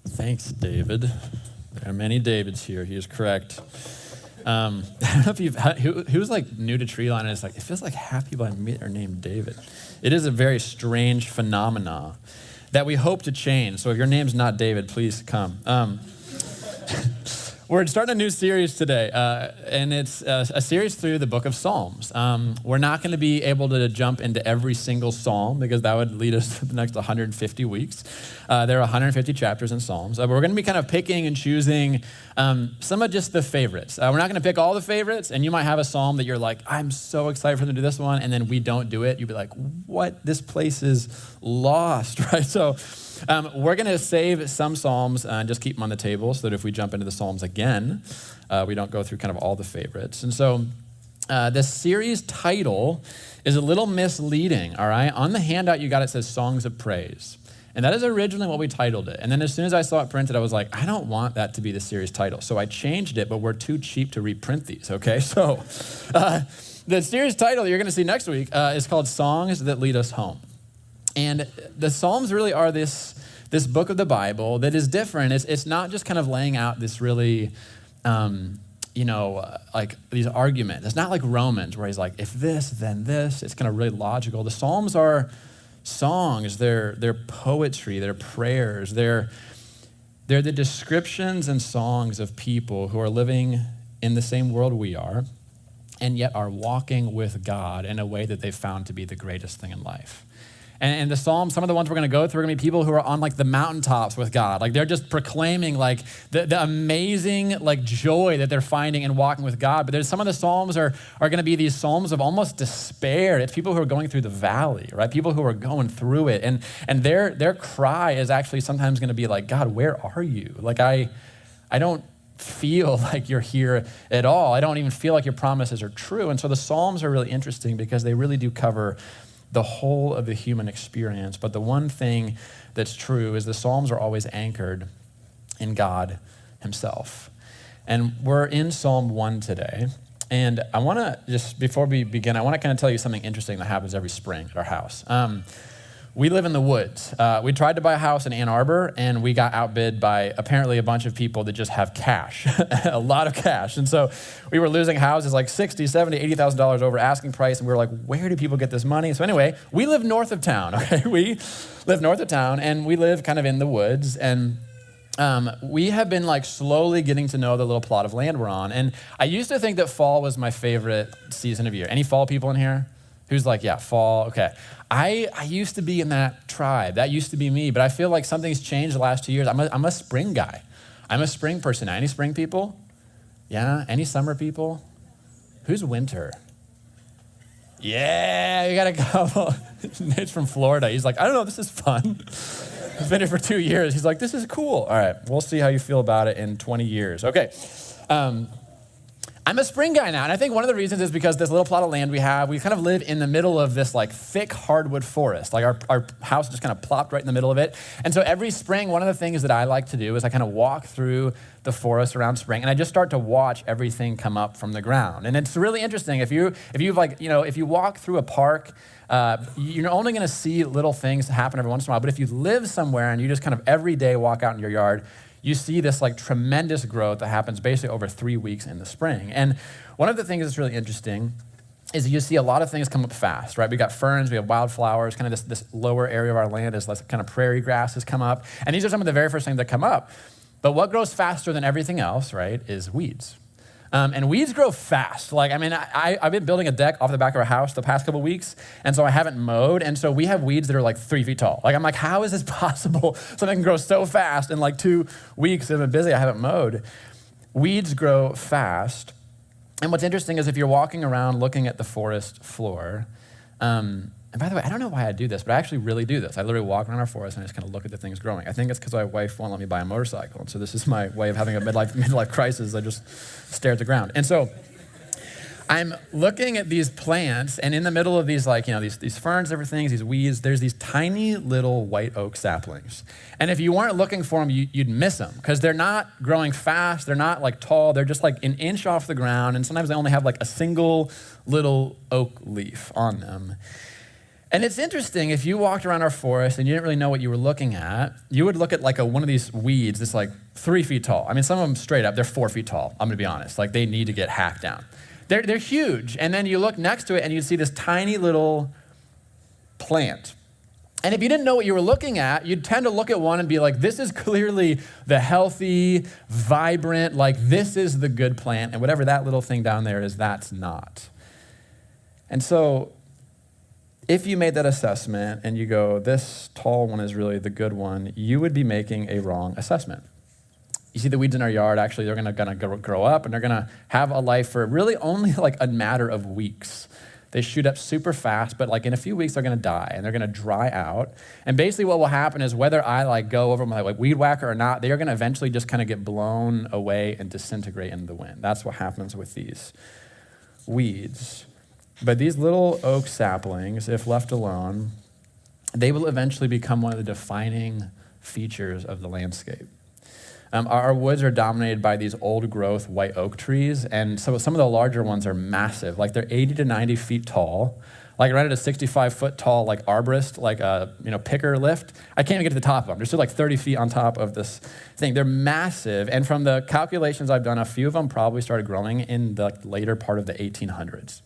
Thanks, David. There are many Davids here. He is correct. I don't know if who's like new to Treeline and it's like, it feels like half people I meet are named David. It is a very strange phenomena that we hope to change. So if your name's not David, please come. We're starting a new series today, and it's a series through the book of Psalms. We're not going to be able to jump into every single psalm because that would lead us to the next 150 weeks. There are 150 chapters in Psalms. But we're going to be kind of picking and choosing some of just the favorites. We're not going to pick all the favorites, and you might have a psalm that you're like, I'm so excited for them to do this one, and then we don't do it. You'd be like, what? This place is lost, right? So we're going to save some psalms and just keep them on the table so that if we jump into the psalms again, we don't go through kind of all the favorites. And so this series title is a little misleading, all right? On the handout you got, it says Songs of Praise. And that is originally what we titled it. And then as soon as I saw it printed, I was like, I don't want that to be the series title. So I changed it, but we're too cheap to reprint these, okay? So the series title that you're going to see next week is called Songs That Lead Us Home. And the Psalms really are this book of the Bible that is different. It's not just kind of laying out this really, like these arguments. It's not like Romans where he's like, if this, then this. It's kind of really logical. The Psalms are songs. They're poetry. They're prayers. They're the descriptions and songs of people who are living in the same world we are and yet are walking with God in a way that they've found to be the greatest thing in life. And the Psalms, some of the ones we're going to go through are going to be people who are on like the mountaintops with God. Like they're just proclaiming like the amazing like joy that they're finding in walking with God. But there's some of the Psalms are going to be these Psalms of almost despair. It's people who are going through the valley, right? People who are going through it. And their cry is actually sometimes going to be like, God, where are you? Like I don't feel like you're here at all. I don't even feel like your promises are true. And so the Psalms are really interesting because they really do cover the whole of the human experience. But the one thing that's true is the Psalms are always anchored in God himself. And we're in Psalm 1 today. And I want to just, before we begin, I want to kind of tell you something interesting that happens every spring at our house. We live in the woods. We tried to buy a house in Ann Arbor, and we got outbid by apparently a bunch of people that just have cash, a lot of cash. And so we were losing houses like $60,000, $70,000, $80,000 over asking price, and we were like, where do people get this money? So anyway, we live north of town, okay? We live north of town, and we live kind of in the woods, and we have been like slowly getting to know the little plot of land we're on. And I used to think that fall was my favorite season of year. Any fall people in here? Who's like, yeah, fall, okay. I used to be in that tribe. That used to be me, but I feel like something's changed the last 2 years. I'm a spring guy. I'm a spring person. Any spring people? Yeah, any summer people? Who's winter? Yeah, you got a couple. Nate's from Florida. He's like, I don't know, this is fun. He's been here for 2 years. He's like, this is cool. All right, we'll see how you feel about it in 20 years. Okay. I'm a spring guy now, and I think one of the reasons is because this little plot of land we kind of live in the middle of this like thick hardwood forest. Like our house just kind of plopped right in the middle of it. And so every spring, one of the things that I like to do is I kind of walk through the forest around spring, and I just start to watch everything come up from the ground. And it's really interesting. If you walk through a park, you're only going to see little things happen every once in a while. But if you live somewhere and you just kind of every day walk out in your yard, you see this like tremendous growth that happens basically over 3 weeks in the spring. And one of the things that's really interesting is you see a lot of things come up fast, right? We got ferns, we have wildflowers, kind of this lower area of our land is like kind of prairie grasses come up. And these are some of the very first things that come up. But what grows faster than everything else, right, is weeds. And weeds grow fast. Like, I mean, I've been building a deck off the back of our house the past couple weeks, and so I haven't mowed, and so we have weeds that are like 3 feet tall. Like, I'm like, how is this possible? Something can grow so fast in like 2 weeks. I've been busy, I haven't mowed. Weeds grow fast. And what's interesting is if you're walking around looking at the forest floor, and by the way, I don't know why I do this, but I actually really do this. I literally walk around our forest and I just kind of look at the things growing. I think it's because my wife won't let me buy a motorcycle. And so this is my way of having a midlife crisis. I just stare at the ground. And so I'm looking at these plants, and in the middle of these these ferns, everything, these weeds, there's these tiny little white oak saplings. And if you weren't looking for them, you'd miss them because they're not growing fast. They're not like tall. They're just like an inch off the ground. And sometimes they only have like a single little oak leaf on them. And it's interesting, if you walked around our forest and you didn't really know what you were looking at, you would look at like one of these weeds that's like 3 feet tall. I mean, some of them straight up, they're 4 feet tall. I'm gonna be honest. Like they need to get hacked down. They're huge. And then you look next to it and you see this tiny little plant. And if you didn't know what you were looking at, you'd tend to look at one and be like, this is clearly the healthy, vibrant, like this is the good plant. And whatever that little thing down there is, that's not. And so if you made that assessment and you go, this tall one is really the good one, you would be making a wrong assessment. You see the weeds in our yard, actually, they're gonna grow up and they're gonna have a life for really only like a matter of weeks. They shoot up super fast, but like in a few weeks, they're gonna die and they're gonna dry out. And basically what will happen is whether I like go over my like weed whacker or not, they are gonna eventually just kind of get blown away and disintegrate in the wind. That's what happens with these weeds. But these little oak saplings, if left alone, they will eventually become one of the defining features of the landscape. Our woods are dominated by these old growth white oak trees, and so some of the larger ones are massive. Like they're 80 to 90 feet tall. Like right at a 65-foot tall like arborist, like a picker lift, I can't even get to the top of them. They're still like 30 feet on top of this thing. They're massive, and from the calculations I've done, a few of them probably started growing in the later part of the 1800s.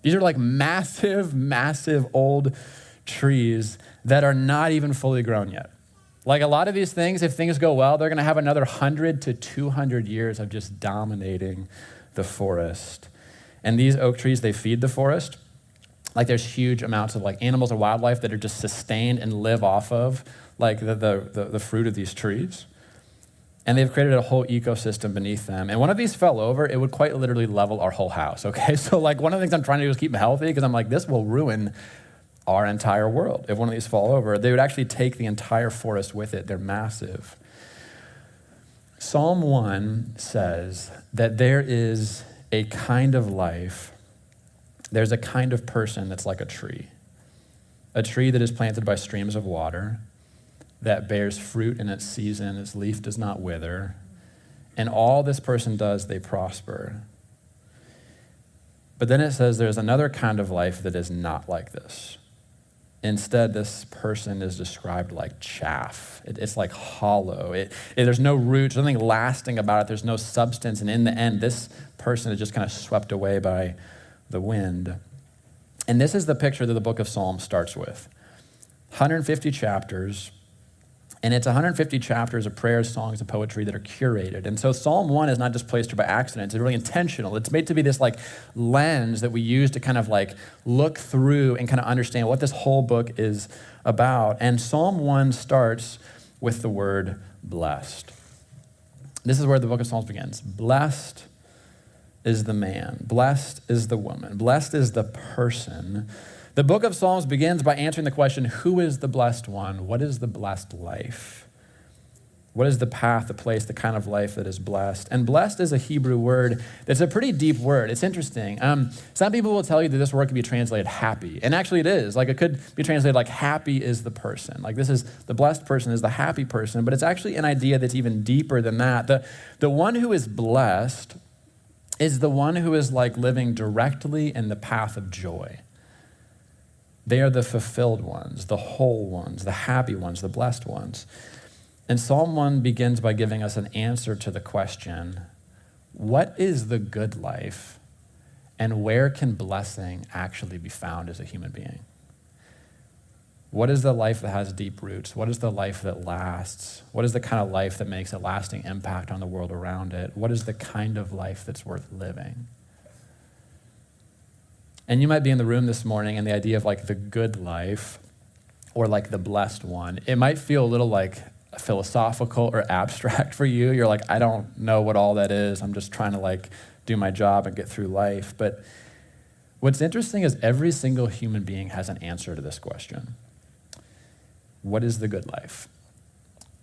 These are like massive, massive old trees that are not even fully grown yet. Like a lot of these things, if things go well, they're gonna have another 100 to 200 years of just dominating the forest. And these oak trees, they feed the forest. Like there's huge amounts of like animals and wildlife that are just sustained and live off of like the fruit of these trees. And they've created a whole ecosystem beneath them. And one of these fell over, it would quite literally level our whole house, okay? So like one of the things I'm trying to do is keep them healthy because I'm like, this will ruin our entire world. If one of these fall over, they would actually take the entire forest with it. They're massive. Psalm 1 says that there is a kind of life, there's a kind of person that's like a tree that is planted by streams of water, that bears fruit in its season, its leaf does not wither, and all this person does, they prosper. But then it says there's another kind of life that is not like this. Instead, this person is described like chaff. It's like hollow. There's no roots, there's nothing lasting about it, there's no substance, and in the end, this person is just kind of swept away by the wind. And this is the picture that the book of Psalms starts with. 150 chapters, and it's 150 chapters of prayers, songs, and poetry that are curated. And so Psalm 1 is not just placed here by accident. It's really intentional. It's made to be this like lens that we use to kind of like look through and kind of understand what this whole book is about. And Psalm 1 starts with the word blessed. This is where the book of Psalms begins. Blessed is the man. Blessed is the woman. Blessed is the person. The book of Psalms begins by answering the question, who is the blessed one? What is the blessed life? What is the path, the place, the kind of life that is blessed? And blessed is a Hebrew word that's a pretty deep word. It's interesting. Some people will tell you that this word could be translated happy. And actually it is. Like it could be translated like happy is the person. Like this is, the blessed person is the happy person. But it's actually an idea that's even deeper than that. The one who is blessed is the one who is like living directly in the path of joy. They are the fulfilled ones, the whole ones, the happy ones, the blessed ones. And Psalm 1 begins by giving us an answer to the question, what is the good life and where can blessing actually be found as a human being? What is the life that has deep roots? What is the life that lasts? What is the kind of life that makes a lasting impact on the world around it? What is the kind of life that's worth living? And you might be in the room this morning and the idea of like the good life or like the blessed one, it might feel a little like philosophical or abstract for you. You're like, I don't know what all that is. I'm just trying to like do my job and get through life. But what's interesting is every single human being has an answer to this question. What is the good life?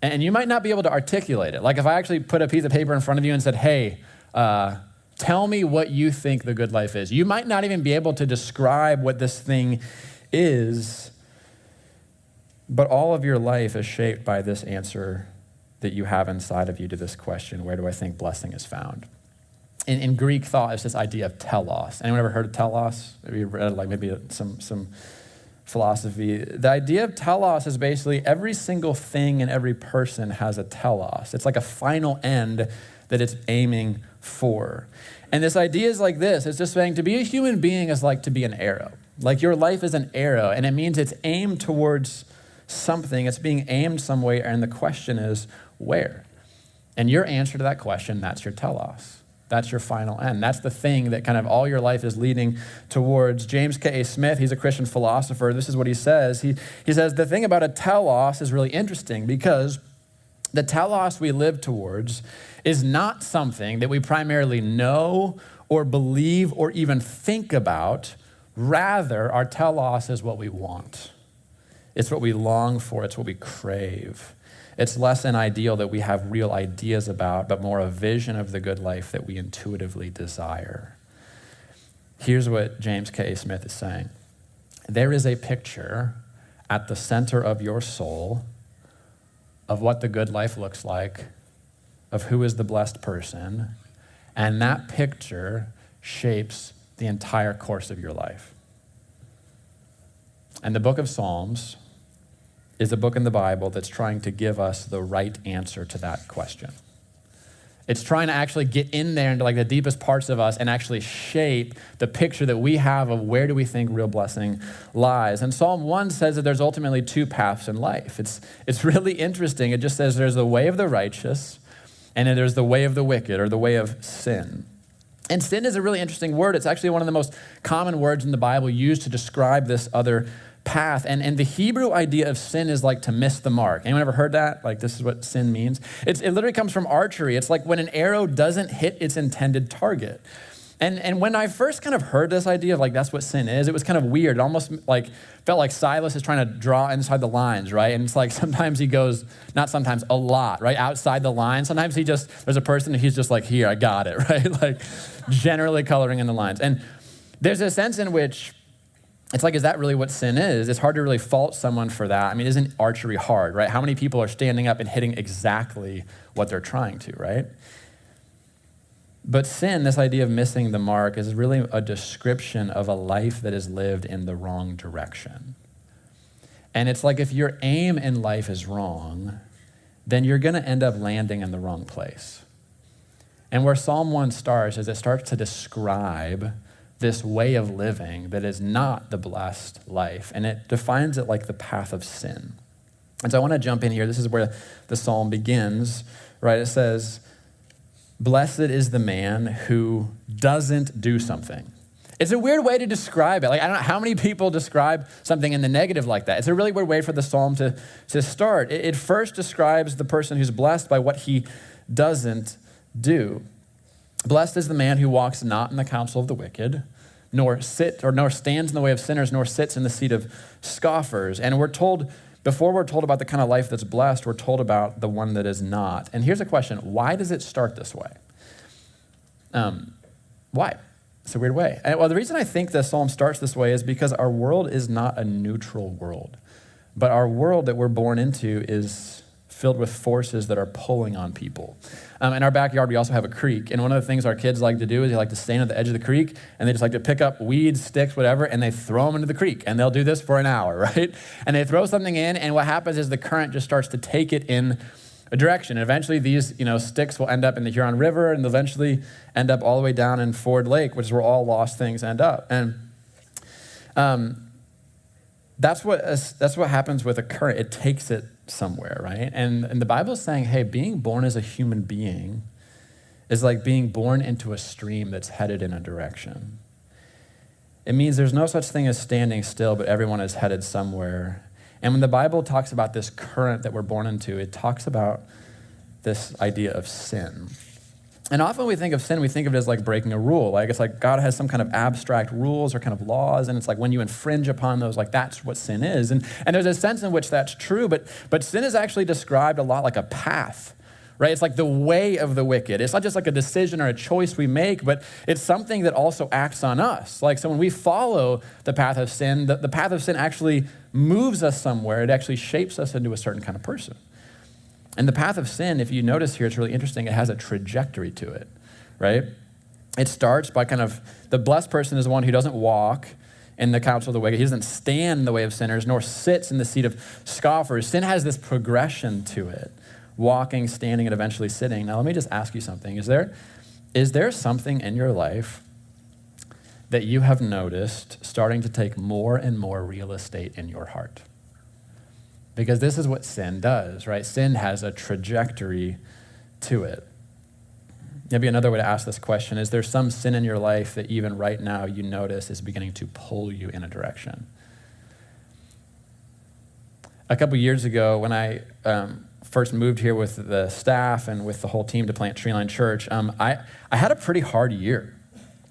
And you might not be able to articulate it. Like if I actually put a piece of paper in front of you and said, hey, tell me what you think the good life is. You might not even be able to describe what this thing is, but all of your life is shaped by this answer that you have inside of you to this question, where do I think blessing is found? In Greek thought, it's this idea of telos. Anyone ever heard of telos? Have you read like maybe some philosophy. The idea of telos is basically every single thing and every person has a telos. It's like a final end that it's aiming for. And this idea is like this. It's just saying to be a human being is like to be an arrow. Like your life is an arrow, and it means it's aimed towards something. It's being aimed somewhere, and the question is where? And your answer to that question, that's your telos. That's your final end. That's the thing that kind of all your life is leading towards. James K.A. Smith, he's a Christian philosopher. This is what he says. He says, the thing about a telos is really interesting because the telos we live towards is not something that we primarily know or believe or even think about. Rather, our telos is what we want. It's what we long for. It's what we crave. It's less an ideal that we have real ideas about, but more a vision of the good life that we intuitively desire. Here's what James K. Smith is saying. There is a picture at the center of your soul of what the good life looks like, of who is the blessed person, and that picture shapes the entire course of your life. And the book of Psalms is a book in the Bible that's trying to give us the right answer to that question. It's trying to actually get in there into like the deepest parts of us and actually shape the picture that we have of where do we think real blessing lies. And Psalm 1 says that there's ultimately two paths in life. It's really interesting. It just says there's the way of the righteous and then there's the way of the wicked or the way of sin. And sin is a really interesting word. It's actually one of the most common words in the Bible used to describe this other path. And the Hebrew idea of sin is like to miss the mark. Anyone ever heard that? Like this is what sin means? It literally comes from archery. It's like when an arrow doesn't hit its intended target. And when I first kind of heard this idea of like that's what sin is, it was kind of weird. It almost like felt like Silas is trying to draw inside the lines, right? And it's like sometimes he goes, not sometimes, a lot, right? Outside the line. Sometimes there's a person and he's just like, here, I got it, right? Like generally coloring in the lines. And there's a sense in which it's like, is that really what sin is? It's hard to really fault someone for that. I mean, isn't archery hard, right? How many people are standing up and hitting exactly what they're trying to, right? But sin, this idea of missing the mark, is really a description of a life that is lived in the wrong direction. And it's like if your aim in life is wrong, then you're going to end up landing in the wrong place. And where Psalm 1 starts is it starts to describe this way of living that is not the blessed life. And it defines it like the path of sin. And so I want to jump in here. This is where the psalm begins, right? It says, blessed is the man who doesn't do something. It's a weird way to describe it. Like, I don't know how many people describe something in the negative like that. It's a really weird way for the psalm to start. It first describes the person who's blessed by what he doesn't do. Blessed is the man who walks not in the counsel of the wicked, nor stands in the way of sinners, nor sits in the seat of scoffers. And before we're told about the kind of life that's blessed, we're told about the one that is not. And here's a question. Why does it start this way? Why? It's a weird way. Well, the reason I think the psalm starts this way is because our world is not a neutral world, but our world that we're born into is filled with forces that are pulling on people. In our backyard, we also have a creek. And one of the things our kids like to do is they like to stand at the edge of the creek and they just like to pick up weeds, sticks, whatever, and they throw them into the creek. And they'll do this for an hour, right? And they throw something in, and what happens is the current just starts to take it in a direction. And eventually these, sticks will end up in the Huron River and they'll eventually end up all the way down in Ford Lake, which is where all lost things end up. And that's what happens with a current. It takes it somewhere, right? And the Bible is saying, hey, being born as a human being is like being born into a stream that's headed in a direction. It means there's no such thing as standing still, but everyone is headed somewhere. And when the Bible talks about this current that we're born into, it talks about this idea of sin. And often we think of sin, we think of it as like breaking a rule. Like it's like God has some kind of abstract rules or kind of laws, and it's like when you infringe upon those, like that's what sin is. And there's a sense in which that's true, but sin is actually described a lot like a path, right? It's like the way of the wicked. It's not just like a decision or a choice we make, but it's something that also acts on us. Like so when we follow the path of sin, the path of sin actually moves us somewhere. It actually shapes us into a certain kind of person. And the path of sin, if you notice here, it's really interesting. It has a trajectory to it, right? It starts by kind of, the blessed person is the one who doesn't walk in the counsel of the wicked. He doesn't stand in the way of sinners, nor sits in the seat of scoffers. Sin has this progression to it, walking, standing, and eventually sitting. Now, let me just ask you something. Is there something in your life that you have noticed starting to take more and more real estate in your heart? Because this is what sin does, right? Sin has a trajectory to it. Maybe another way to ask this question, is there some sin in your life that even right now you notice is beginning to pull you in a direction? A couple years ago, when I first moved here with the staff and with the whole team to plant Treeline Church, I had a pretty hard year.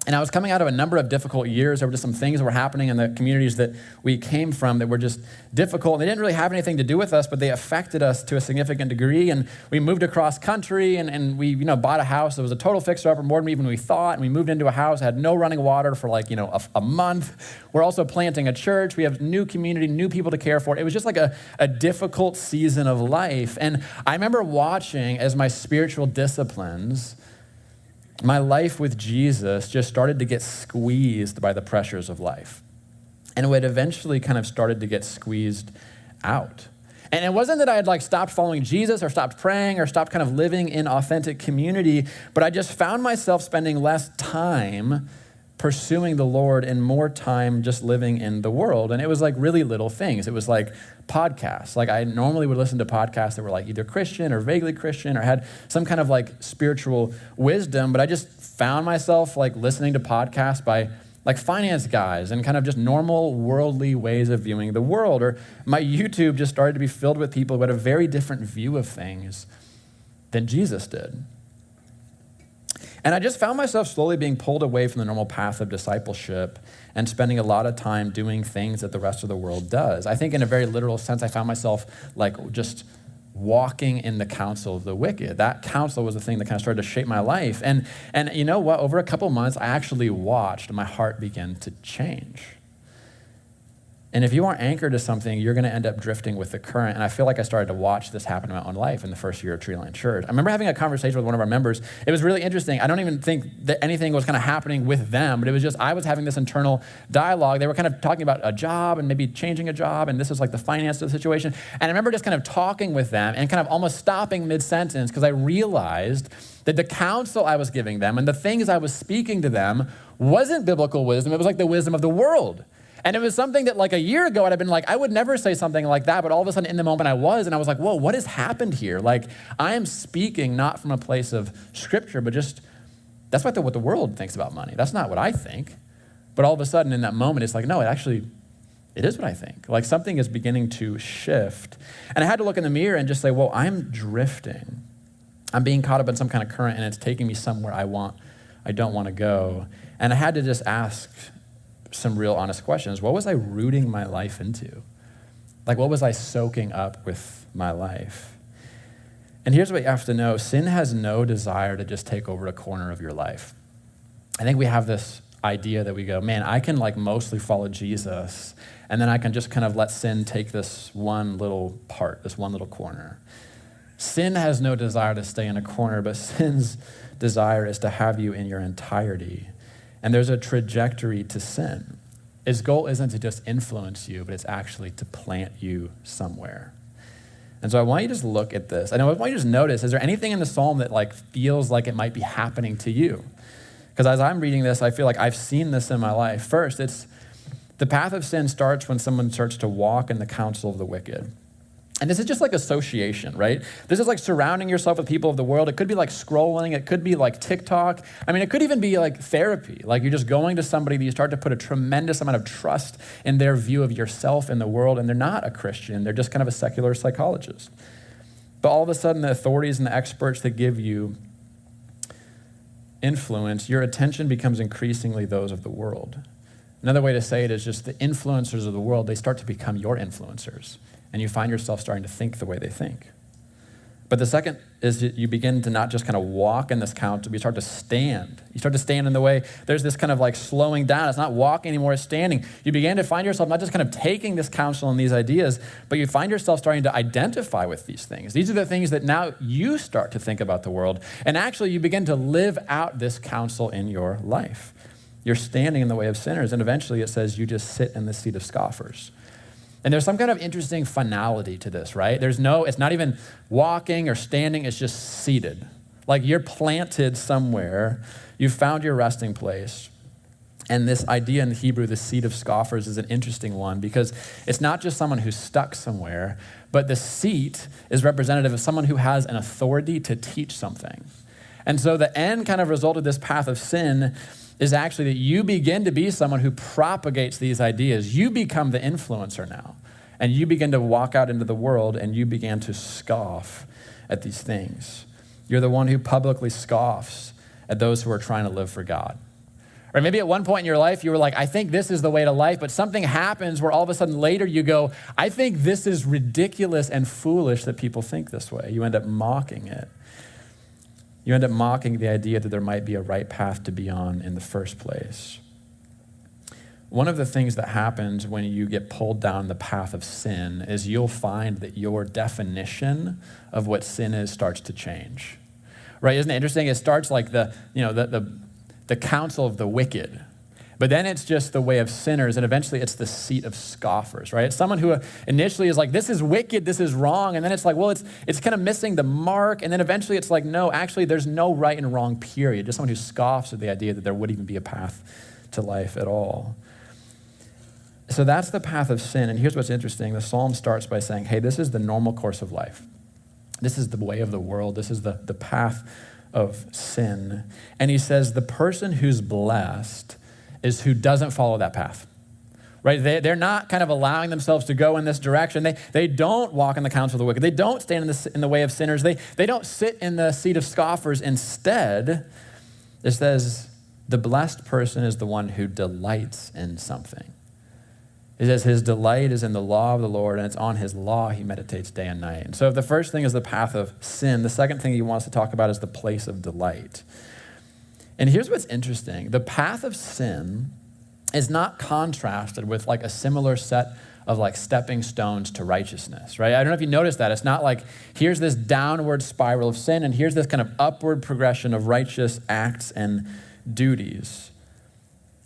And I was coming out of a number of difficult years. There were just some things that were happening in the communities that we came from that were just difficult. They didn't really have anything to do with us, but they affected us to a significant degree. And we moved across country and we bought a house that was a total fixer-upper, more than even we thought. And we moved into a house that had no running water for a month. We're also planting a church. We have new community, new people to care for. It was just like a difficult season of life. And I remember watching as my spiritual disciplines, my life with Jesus just started to get squeezed by the pressures of life. And it eventually kind of started to get squeezed out. And it wasn't that I had stopped following Jesus or stopped praying or stopped kind of living in authentic community, but I just found myself spending less time pursuing the Lord and more time just living in the world. And it was really little things. It was podcasts. I normally would listen to podcasts that were either Christian or vaguely Christian or had some kind of spiritual wisdom, but I just found myself listening to podcasts by finance guys and kind of just normal worldly ways of viewing the world. Or my YouTube just started to be filled with people who had a very different view of things than Jesus did. And I just found myself slowly being pulled away from the normal path of discipleship and spending a lot of time doing things that the rest of the world does. I think in a very literal sense, I found myself just walking in the counsel of the wicked. That counsel was the thing that kind of started to shape my life. And you know what? Over a couple months, I actually watched my heart begin to change. And if you aren't anchored to something, you're going to end up drifting with the current. And I feel like I started to watch this happen in my own life in the first year of Treeline Church. I remember having a conversation with one of our members. It was really interesting. I don't even think that anything was kind of happening with them, but it was just I was having this internal dialogue. They were kind of talking about a job and maybe changing a job, and this was the finance of the situation. And I remember just kind of talking with them and kind of almost stopping mid-sentence because I realized that the counsel I was giving them and the things I was speaking to them wasn't biblical wisdom. It was the wisdom of the world. And it was something that a year ago I'd have been I would never say something like that, but all of a sudden in the moment I was, and I was whoa, what has happened here? I am speaking not from a place of scripture, but just, that's what the world thinks about money. That's not what I think. But all of a sudden in that moment, it's no, it is what I think. Something is beginning to shift. And I had to look in the mirror and just say, I'm drifting. I'm being caught up in some kind of current and it's taking me somewhere I don't want to go. And I had to just ask some real honest questions. What was I rooting my life into? What was I soaking up with my life? And here's what you have to know. Sin has no desire to just take over a corner of your life. I think we have this idea that we go, man, I can mostly follow Jesus, and then I can just kind of let sin take this one little part, this one little corner. Sin has no desire to stay in a corner, but sin's desire is to have you in your entirety. And there's a trajectory to sin. Its goal isn't to just influence you, but it's actually to plant you somewhere. And so I want you to just look at this. I want you to just notice, is there anything in the psalm that feels like it might be happening to you? Because as I'm reading this, I feel like I've seen this in my life. First, it's the path of sin starts when someone starts to walk in the counsel of the wicked. And this is just association, right? This is surrounding yourself with people of the world. It could be scrolling. It could be TikTok. It could even be therapy. You're just going to somebody that you start to put a tremendous amount of trust in their view of yourself in the world, and they're not a Christian. They're just kind of a secular psychologist. But all of a sudden, the authorities and the experts that give you influence, your attention becomes increasingly those of the world. Another way to say it is just the influencers of the world, they start to become your influencers. And you find yourself starting to think the way they think. But the second is that you begin to not just kind of walk in this counsel, but you start to stand. You start to stand in the way. There's this kind of slowing down. It's not walking anymore, it's standing. You begin to find yourself not just kind of taking this counsel and these ideas, but you find yourself starting to identify with these things. These are the things that now you start to think about the world. And actually, you begin to live out this counsel in your life. You're standing in the way of sinners. And eventually it says you just sit in the seat of scoffers. And there's some kind of interesting finality to this, right? It's not even walking or standing, it's just seated. Like you're planted somewhere, you found your resting place. And this idea in Hebrew, the seat of scoffers, is an interesting one because it's not just someone who's stuck somewhere, but the seat is representative of someone who has an authority to teach something. And so the end kind of result of this path of sin is actually that you begin to be someone who propagates these ideas. You become the influencer now, and you begin to walk out into the world and you begin to scoff at these things. You're the one who publicly scoffs at those who are trying to live for God. Or maybe at one point in your life, you were like, I think this is the way to life, but something happens where all of a sudden later you go, I think this is ridiculous and foolish that people think this way. You end up mocking it. You end up mocking the idea that there might be a right path to be on in the first place. One of the things that happens when you get pulled down the path of sin is you'll find that your definition of what sin is starts to change. Right? Isn't it interesting? It starts like the counsel of the wicked. But then it's just the way of sinners, and eventually it's the seat of scoffers, right? It's someone who initially is like, this is wicked, this is wrong, and then it's like, well, it's kind of missing the mark, and then eventually it's like, no, actually there's no right and wrong, period. Just someone who scoffs at the idea that there would even be a path to life at all. So that's the path of sin, and here's what's interesting. The psalm starts by saying, hey, this is the normal course of life. This is the way of the world. This is the path of sin. And he says the person who's blessed is who doesn't follow that path, right? They're not kind of allowing themselves to go in this direction. They don't walk in the counsel of the wicked. They don't stand in the way of sinners. They don't sit in the seat of scoffers. Instead, it says the blessed person is the one who delights in something. It says his delight is in the law of the Lord, and it's on his law he meditates day and night. And so if the first thing is the path of sin, the second thing he wants to talk about is the place of delight. And here's what's interesting. The path of sin is not contrasted with like a similar set of like stepping stones to righteousness, right? I don't know if you noticed that. It's not like here's this downward spiral of sin and here's this kind of upward progression of righteous acts and duties.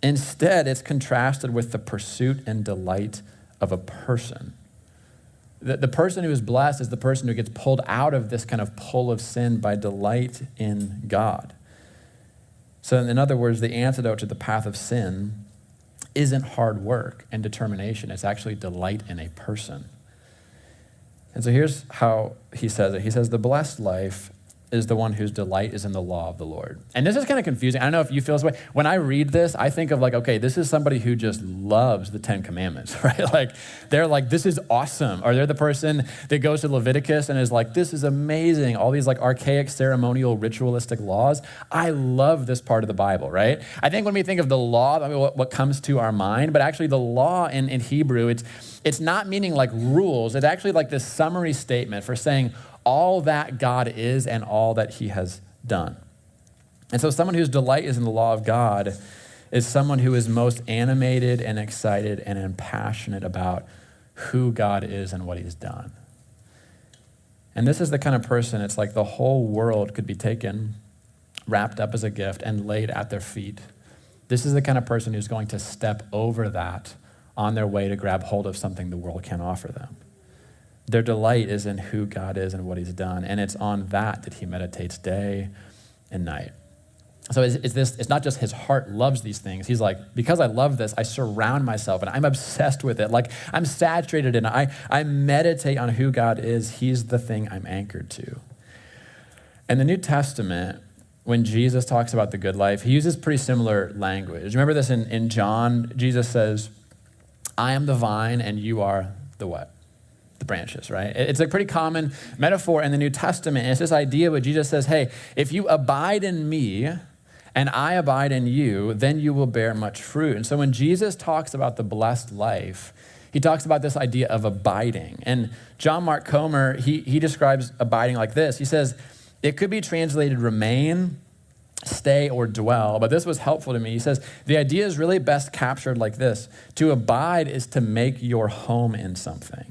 Instead, it's contrasted with the pursuit and delight of a person. The person who is blessed is the person who gets pulled out of this kind of pull of sin by delight in God. So in other words, the antidote to the path of sin isn't hard work and determination. It's actually delight in a person. And so here's how he says it. He says, the blessed life is the one whose delight is in the law of the Lord. And this is kind of confusing. I don't know if you feel this way. When I read this, I think of like, okay, this is somebody who just loves the 10 Commandments, right? Like, they're like, this is awesome. Or they're the person that goes to Leviticus and is like, this is amazing. All these like archaic ceremonial ritualistic laws. I love this part of the Bible, right? I think when we think of the law, I mean, what comes to our mind, but actually the law in Hebrew, it's not meaning like rules. It's actually like this summary statement for saying, all that God is and all that he has done. And so someone whose delight is in the law of God is someone who is most animated and excited and passionate about who God is and what he's done. And this is the kind of person, it's like the whole world could be taken, wrapped up as a gift, and laid at their feet. This is the kind of person who's going to step over that on their way to grab hold of something the world can't offer them. Their delight is in who God is and what he's done. And it's on that he meditates day and night. So it's not just his heart loves these things. He's like, because I love this, I surround myself and I'm obsessed with it. Like I'm saturated in it. I meditate on who God is. He's the thing I'm anchored to. In the New Testament, when Jesus talks about the good life, he uses pretty similar language. Remember this in John? Jesus says, I am the vine and you are the what? The branches, right? It's a pretty common metaphor in the New Testament. It's this idea where Jesus says, hey, if you abide in me and I abide in you, then you will bear much fruit. And so when Jesus talks about the blessed life, he talks about this idea of abiding. And John Mark Comer, he describes abiding like this. He says, it could be translated remain, stay, or dwell, but this was helpful to me. He says, the idea is really best captured like this. To abide is to make your home in something.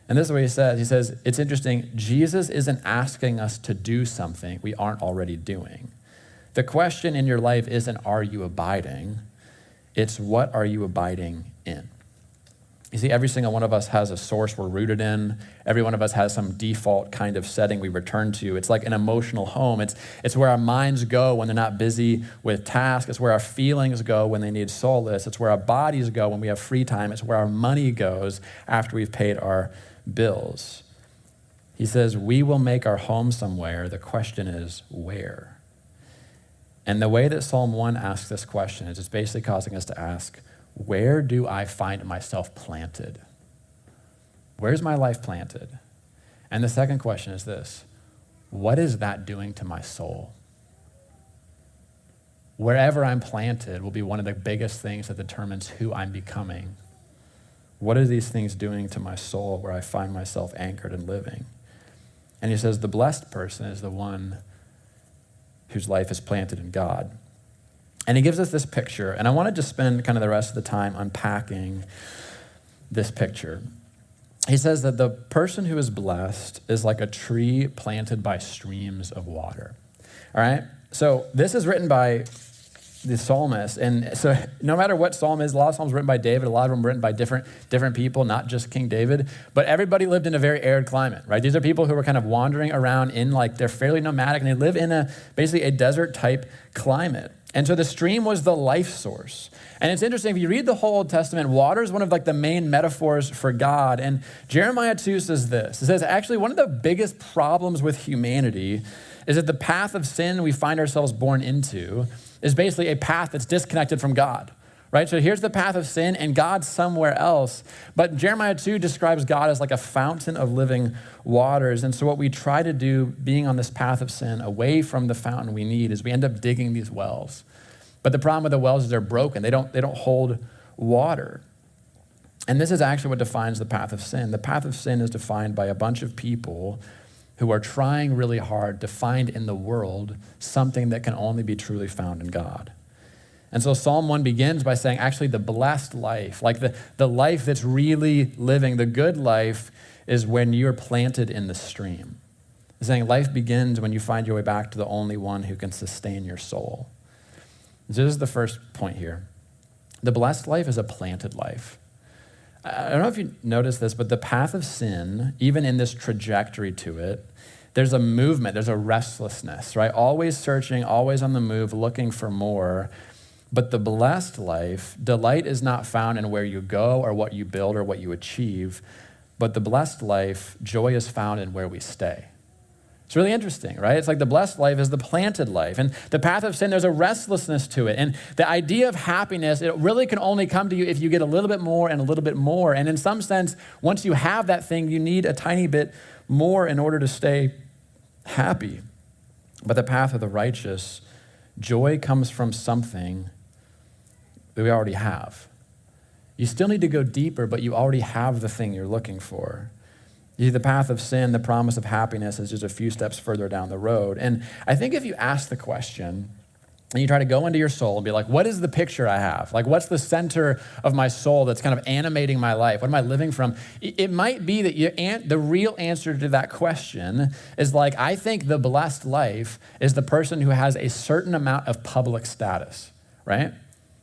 And this is what he says. He says, it's interesting. Jesus isn't asking us to do something we aren't already doing. The question in your life isn't, are you abiding? It's, what are you abiding in? You see, every single one of us has a source we're rooted in. Every one of us has some default kind of setting we return to. It's like an emotional home. It's where our minds go when they're not busy with tasks. It's where our feelings go when they need solace. It's where our bodies go when we have free time. It's where our money goes after we've paid our bills. He says, we will make our home somewhere. The question is, where? And the way that Psalm 1 asks this question is it's basically causing us to ask, where do I find myself planted? Where's my life planted? And the second question is this: what is that doing to my soul? Wherever I'm planted will be one of the biggest things that determines who I'm becoming. What are these things doing to my soul where I find myself anchored and living? And he says the blessed person is the one whose life is planted in God. And he gives us this picture, and I wanted to spend kind of the rest of the time unpacking this picture. He says that the person who is blessed is like a tree planted by streams of water. All right? So this is written by the psalmist, and so no matter what psalm is, a lot of psalms written by David, a lot of them written by different people, not just King David, but everybody lived in a very arid climate, right? These are people who were kind of wandering around in, like, they're fairly nomadic, and they live in basically a desert type climate. And so the stream was the life source. And it's interesting, if you read the whole Old Testament, water is one of like the main metaphors for God. And Jeremiah 2 says this. It says, actually, one of the biggest problems with humanity is that the path of sin we find ourselves born into is basically a path that's disconnected from God, right? So here's the path of sin, and God's somewhere else. But Jeremiah 2 describes God as like a fountain of living waters. And so what we try to do, being on this path of sin, away from the fountain we need, is we end up digging these wells. But the problem with the wells is they're broken. They don't hold water. And this is actually what defines the path of sin. The path of sin is defined by a bunch of people who are trying really hard to find in the world something that can only be truly found in God. And so Psalm 1 begins by saying, actually, the blessed life, like the life that's really living, the good life, is when you're planted in the stream. It's saying life begins when you find your way back to the only one who can sustain your soul. So this is the first point here. The blessed life is a planted life. I don't know if you noticed this, but the path of sin, even in this trajectory to it, there's a movement, there's a restlessness, right? Always searching, always on the move, looking for more. But the blessed life, delight is not found in where you go or what you build or what you achieve, but the blessed life, joy is found in where we stay. It's really interesting, right? It's like the blessed life is the planted life. And the path of sin, there's a restlessness to it. And the idea of happiness, it really can only come to you if you get a little bit more and a little bit more. And in some sense, once you have that thing, you need a tiny bit more in order to stay happy. But the path of the righteous, joy comes from something that we already have. You still need to go deeper, but you already have the thing you're looking for. You see, the path of sin, the promise of happiness, is just a few steps further down the road. And I think if you ask the question and you try to go into your soul and be like, what is the picture I have? Like, what's the center of my soul that's kind of animating my life? What am I living from? It might be that the real answer to that question is like, I think the blessed life is the person who has a certain amount of public status, right?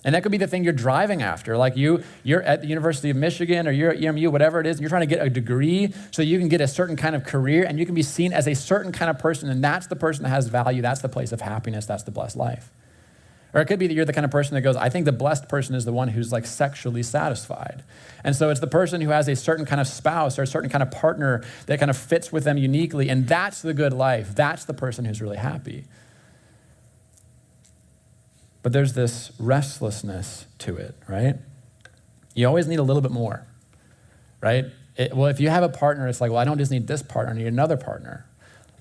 And that could be the thing you're driving after. Like you're at the University of Michigan or you're at EMU, whatever it is, and you're trying to get a degree so you can get a certain kind of career and you can be seen as a certain kind of person, and that's the person that has value. That's the place of happiness. That's the blessed life. Or it could be that you're the kind of person that goes, I think the blessed person is the one who's like sexually satisfied. And so it's the person who has a certain kind of spouse or a certain kind of partner that kind of fits with them uniquely, and that's the good life. That's the person who's really happy. But there's this restlessness to it, right? You always need a little bit more, right? Well, if you have a partner, it's like, well, I don't just need this partner, I need another partner.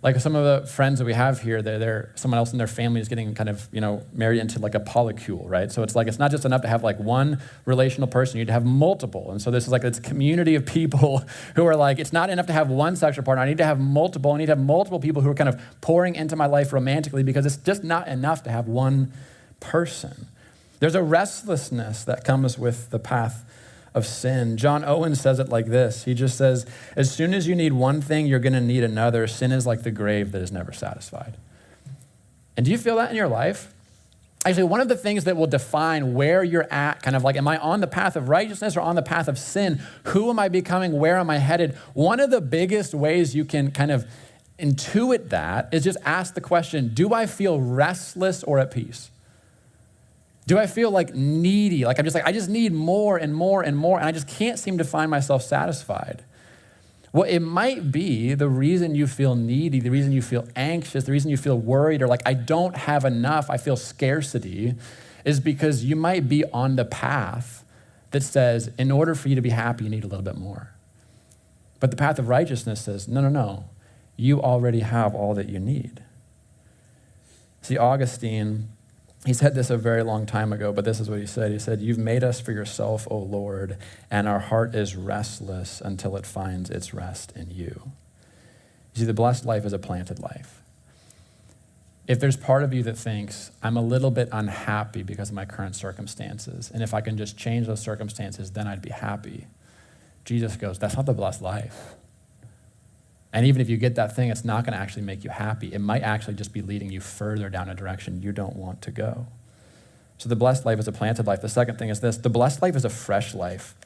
Like some of the friends that we have here, someone else in their family is getting kind of, married into like a polycule, right? So it's like, it's not just enough to have like one relational person, you need to have multiple. And so this is like this community of people who are like, it's not enough to have one sexual partner, I need to have multiple. I need to have multiple people who are kind of pouring into my life romantically, because it's just not enough to have one person. There's a restlessness that comes with the path of sin. John Owen says it like this. He just says, as soon as you need one thing, you're going to need another. Sin is like the grave that is never satisfied. And do you feel that in your life? Actually, one of the things that will define where you're at, kind of like, am I on the path of righteousness or on the path of sin? Who am I becoming? Where am I headed? One of the biggest ways you can kind of intuit that is just ask the question, do I feel restless or at peace? Do I feel like needy? Like I just need more and more and more, and I just can't seem to find myself satisfied. Well, it might be the reason you feel needy, the reason you feel anxious, the reason you feel worried, or like, I don't have enough, I feel scarcity, is because you might be on the path that says, in order for you to be happy, you need a little bit more. But the path of righteousness says, no, you already have all that you need. See, Augustine, he said this a very long time ago, but this is what he said. He said, you've made us for yourself, O Lord, and our heart is restless until it finds its rest in you. You see, the blessed life is a planted life. If there's part of you that thinks, I'm a little bit unhappy because of my current circumstances, and if I can just change those circumstances, then I'd be happy. Jesus goes, that's not the blessed life. And even if you get that thing, it's not going to actually make you happy. It might actually just be leading you further down a direction you don't want to go. So the blessed life is a planted life. The second thing is this. The blessed life is a fresh life.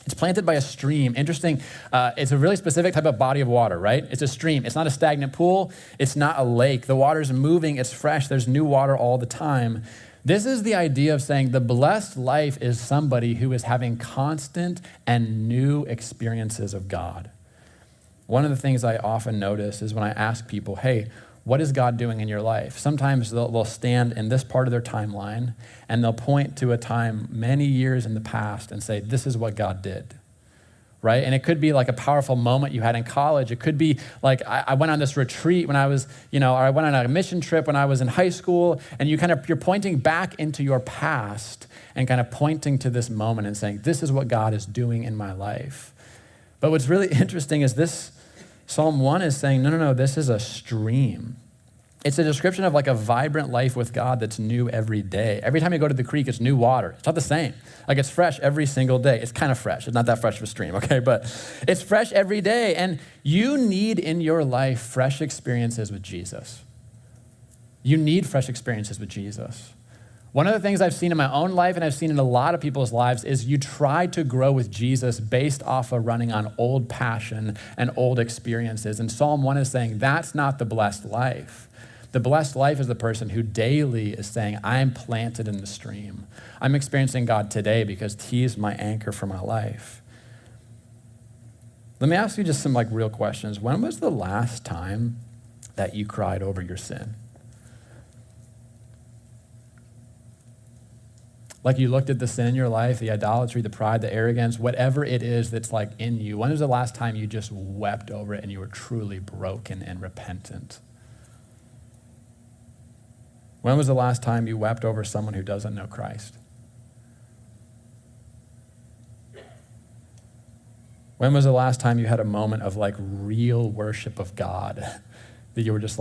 It's planted by a stream. Interesting. It's a really specific type of body of water, right? It's a stream. It's not a stagnant pool. It's not a lake. The water's moving. It's fresh. There's new water all the time. This is the idea of saying the blessed life is somebody who is having constant and new experiences of God. One of the things I often notice is when I ask people, hey, what is God doing in your life? Sometimes they'll stand in this part of their timeline and they'll point to a time many years in the past and say, this is what God did, right? And it could be like a powerful moment you had in college. It could be like I went on this retreat when I was, or I went on a mission trip when I was in high school, and you're pointing back into your past and kind of pointing to this moment and saying, this is what God is doing in my life. But what's really interesting is this Psalm 1 is saying, no, this is a stream. It's a description of like a vibrant life with God that's new every day. Every time you go to the creek, it's new water. It's not the same. Like it's fresh every single day. It's kind of fresh. It's not that fresh of a stream, okay? But it's fresh every day. And you need in your life fresh experiences with Jesus. You need fresh experiences with Jesus. One of the things I've seen in my own life and I've seen in a lot of people's lives is you try to grow with Jesus based off of running on old passion and old experiences. And Psalm 1 is saying that's not the blessed life. The blessed life is the person who daily is saying, I'm planted in the stream. I'm experiencing God today because he's my anchor for my life. Let me ask you just some real questions. When was the last time that you cried over your sin? Like you looked at the sin in your life, the idolatry, the pride, the arrogance, whatever it is that's in you. When was the last time you just wept over it and you were truly broken and repentant? When was the last time you wept over someone who doesn't know Christ? When was the last time you had a moment of real worship of God that you were just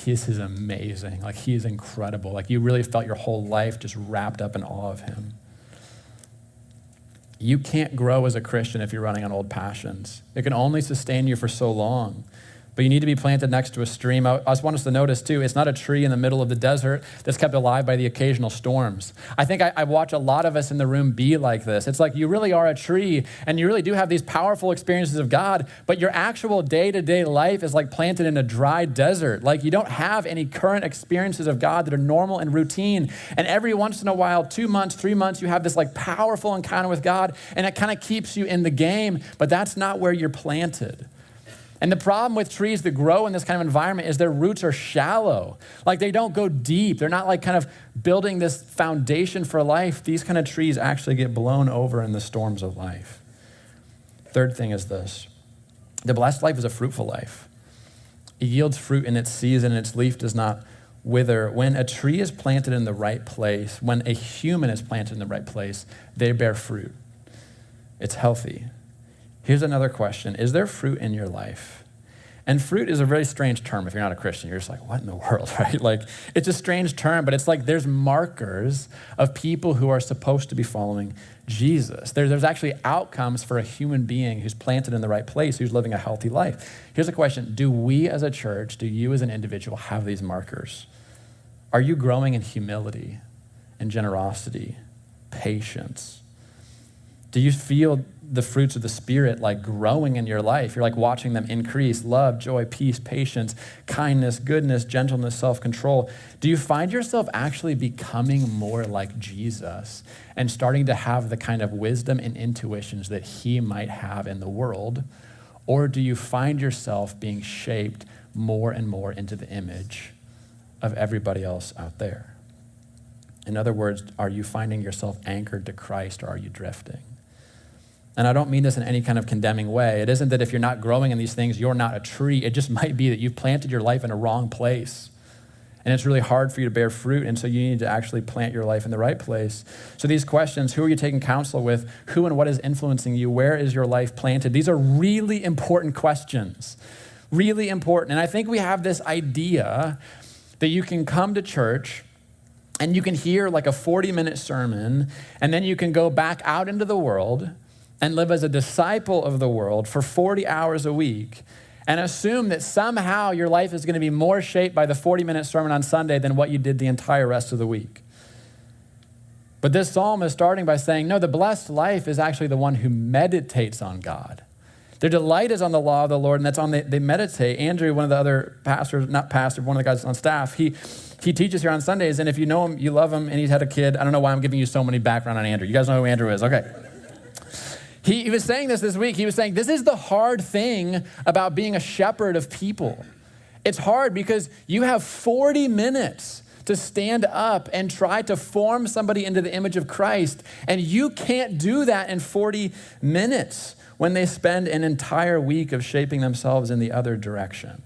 this is amazing. He is incredible. You really felt your whole life just wrapped up in awe of him. You can't grow as a Christian if you're running on old passions. It can only sustain you for so long. But you need to be planted next to a stream. I just want us to notice too, it's not a tree in the middle of the desert that's kept alive by the occasional storms. I think I watch a lot of us in the room be like this. It's you really are a tree and you really do have these powerful experiences of God, but your actual day-to-day life is planted in a dry desert. You don't have any current experiences of God that are normal and routine. And every once in a while, 2 months, 3 months, you have this powerful encounter with God and it kind of keeps you in the game, but that's not where you're planted. And the problem with trees that grow in this kind of environment is their roots are shallow. They don't go deep. They're not kind of building this foundation for life. These kind of trees actually get blown over in the storms of life. Third thing is this. The blessed life is a fruitful life. It yields fruit in its season, and its leaf does not wither. When a tree is planted in the right place, when a human is planted in the right place, they bear fruit. It's healthy. Here's another question. Is there fruit in your life? And fruit is a very strange term. If you're not a Christian, you're just like, what in the world, right? Like, it's a strange term, but it's like there's markers of people who are supposed to be following Jesus. There's actually outcomes for a human being who's planted in the right place, who's living a healthy life. Here's a question. Do we as a church, do you as an individual have these markers? Are you growing in humility and generosity, patience? Do you feel the fruits of the Spirit like growing in your life? You're like watching them increase: love, joy, peace, patience, kindness, goodness, gentleness, self-control. Do you find yourself actually becoming more like Jesus and starting to have the kind of wisdom and intuitions that he might have in the world? Or do you find yourself being shaped more and more into the image of everybody else out there? In other words, are you finding yourself anchored to Christ, or are you drifting? And I don't mean this in any kind of condemning way. It isn't that if you're not growing in these things, you're not a tree. It just might be that you've planted your life in a wrong place. And it's really hard for you to bear fruit, and so you need to actually plant your life in the right place. So these questions: who are you taking counsel with? Who and what is influencing you? Where is your life planted? These are really important questions, really important. And I think we have this idea that you can come to church and you can hear like a 40-minute sermon, and then you can go back out into the world and live as a disciple of the world for 40 hours a week and assume that somehow your life is going to be more shaped by the 40-minute sermon on Sunday than what you did the entire rest of the week. But this psalm is starting by saying, no, the blessed life is actually the one who meditates on God. Their delight is on the law of the Lord, and that's on they meditate. Andrew, one of the other pastors, not pastor, one of the guys on staff, he teaches here on Sundays, and if you know him, you love him, and he's had a kid. I don't know why I'm giving you so many background on Andrew. You guys know who Andrew is, okay. He was saying this week. He was saying, this is the hard thing about being a shepherd of people. It's hard because you have 40 minutes to stand up and try to form somebody into the image of Christ, and you can't do that in 40 minutes when they spend an entire week of shaping themselves in the other direction.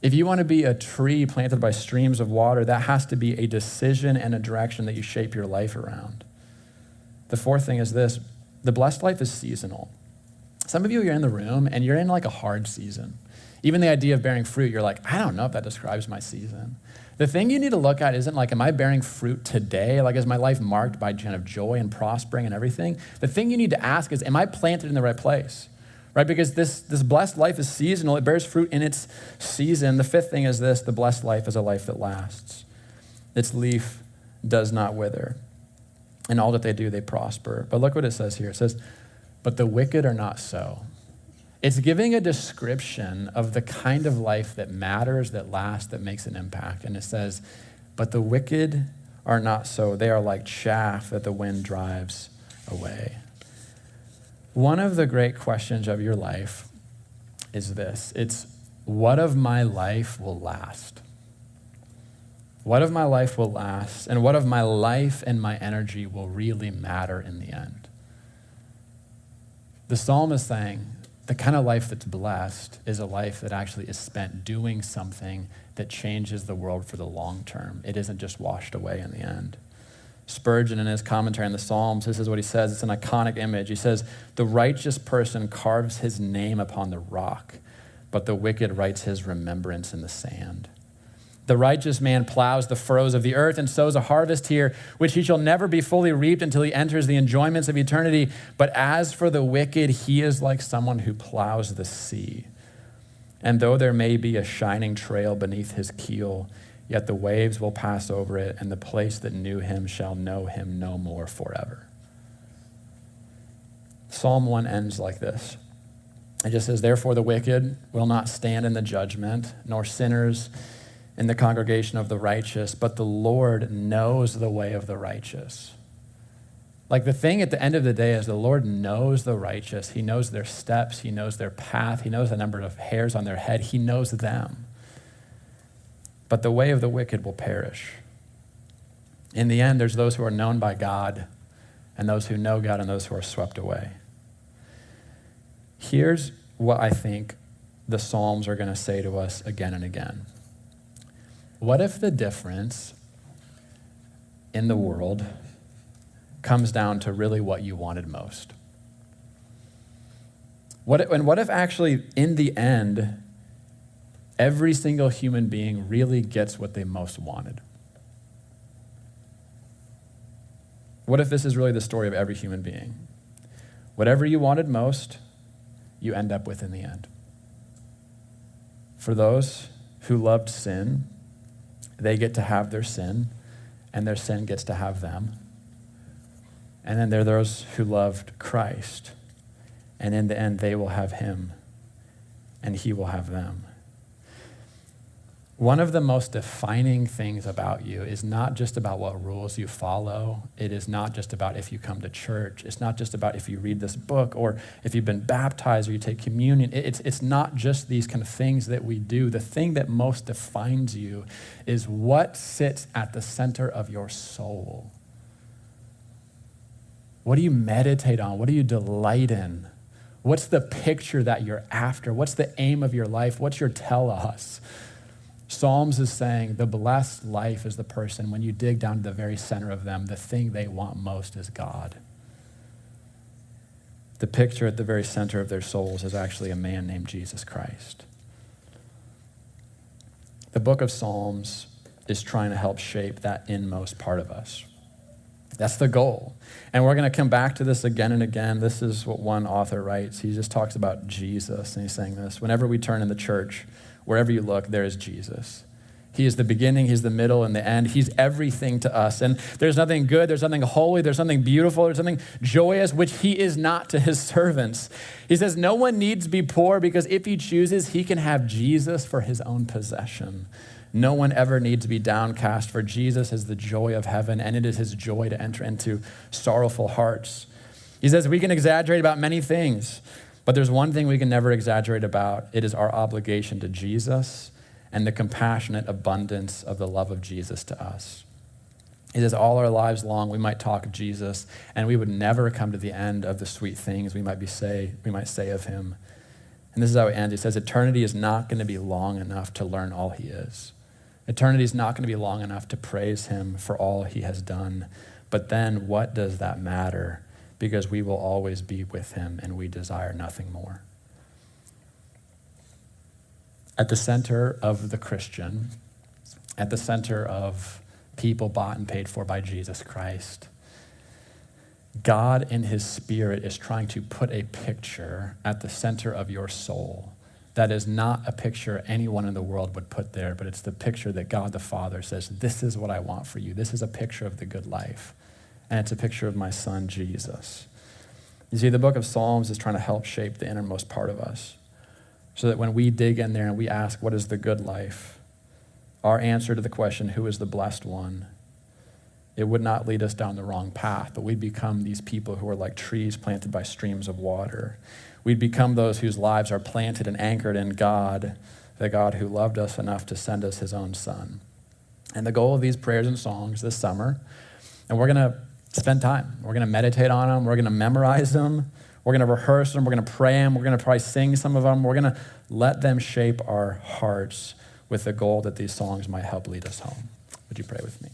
If you want to be a tree planted by streams of water, that has to be a decision and a direction that you shape your life around. The fourth thing is this: the blessed life is seasonal. Some of you are in the room and you're in like a hard season. Even the idea of bearing fruit, you're like, I don't know if that describes my season. The thing you need to look at isn't like, am I bearing fruit today? Like, is my life marked by kind of joy and prospering and everything? The thing you need to ask is, am I planted in the right place? Right? Because this blessed life is seasonal. It bears fruit in its season. The fifth thing is this: the blessed life is a life that lasts. Its leaf does not wither. In all that they do, they prosper. But look what it says here. It says, but the wicked are not so. It's giving a description of the kind of life that matters, that lasts, that makes an impact. And it says, but the wicked are not so. They are like chaff that the wind drives away. One of the great questions of your life is this: it's, what of my life will last? What of my life will last? And what of my life and my energy will really matter in the end? The psalm is saying the kind of life that's blessed is a life that actually is spent doing something that changes the world for the long term. It isn't just washed away in the end. Spurgeon, in his commentary on the Psalms, this is what he says. It's an iconic image. He says, the righteous person carves his name upon the rock, but the wicked writes his remembrance in the sand. The righteous man plows the furrows of the earth and sows a harvest here, which he shall never be fully reaped until he enters the enjoyments of eternity. But as for the wicked, he is like someone who plows the sea. And though there may be a shining trail beneath his keel, yet the waves will pass over it, and the place that knew him shall know him no more forever. Psalm 1 ends like this. It just says, therefore the wicked will not stand in the judgment, nor sinners in the congregation of the righteous, but the Lord knows the way of the righteous. Like, the thing at the end of the day is the Lord knows the righteous. He knows their steps. He knows their path. He knows the number of hairs on their head. He knows them. But the way of the wicked will perish. In the end, there's those who are known by God, and those who know God, and those who are swept away. Here's what I think the Psalms are going to say to us again and again. What if the difference in the world comes down to really what you wanted most? What if actually, in the end, every single human being really gets what they most wanted? What if this is really the story of every human being? Whatever you wanted most, you end up with in the end. For those who loved sin, they get to have their sin, and their sin gets to have them. And then there are those who loved Christ, and in the end, they will have him, and he will have them. One of the most defining things about you is not just about what rules you follow. It is not just about if you come to church. It's not just about if you read this book or if you've been baptized or you take communion. It's not just these kind of things that we do. The thing that most defines you is what sits at the center of your soul. What do you meditate on? What do you delight in? What's the picture that you're after? What's the aim of your life? What's your telos? Psalms is saying the blessed life is the person, when you dig down to the very center of them, the thing they want most is God. The picture at the very center of their souls is actually a man named Jesus Christ. The book of Psalms is trying to help shape that inmost part of us. That's the goal. And we're going to come back to this again and again. This is what one author writes. He just talks about Jesus, and he's saying this: whenever we turn in the church, wherever you look, there is Jesus. He is the beginning, he's the middle, and the end. He's everything to us. And there's nothing good, there's nothing holy, there's nothing beautiful, there's nothing joyous, which he is not to his servants. He says no one needs to be poor, because if he chooses, he can have Jesus for his own possession. No one ever needs to be downcast, for Jesus is the joy of heaven, and it is his joy to enter into sorrowful hearts. He says we can exaggerate about many things, but there's one thing we can never exaggerate about. It is our obligation to Jesus and the compassionate abundance of the love of Jesus to us. It is all our lives long we might talk of Jesus, and we would never come to the end of the sweet things we might say of him. And this is how it ends. He says, eternity is not going to be long enough to learn all he is. Eternity is not going to be long enough to praise him for all he has done. But then what does that matter? Because we will always be with him, and we desire nothing more. At the center of the Christian, at the center of people bought and paid for by Jesus Christ, God in his Spirit is trying to put a picture at the center of your soul that is not a picture anyone in the world would put there, but it's the picture that God the Father says, this is what I want for you. This is a picture of the good life. And it's a picture of my son, Jesus. You see, the book of Psalms is trying to help shape the innermost part of us so that when we dig in there and we ask, what is the good life? Our answer to the question, who is the blessed one? It would not lead us down the wrong path, but we'd become these people who are like trees planted by streams of water. We'd become those whose lives are planted and anchored in God, the God who loved us enough to send us his own son. And the goal of these prayers and songs this summer, and we're going to spend time. We're going to meditate on them. We're going to memorize them. We're going to rehearse them. We're going to pray them. We're going to probably sing some of them. We're going to let them shape our hearts with the goal that these songs might help lead us home. Would you pray with me?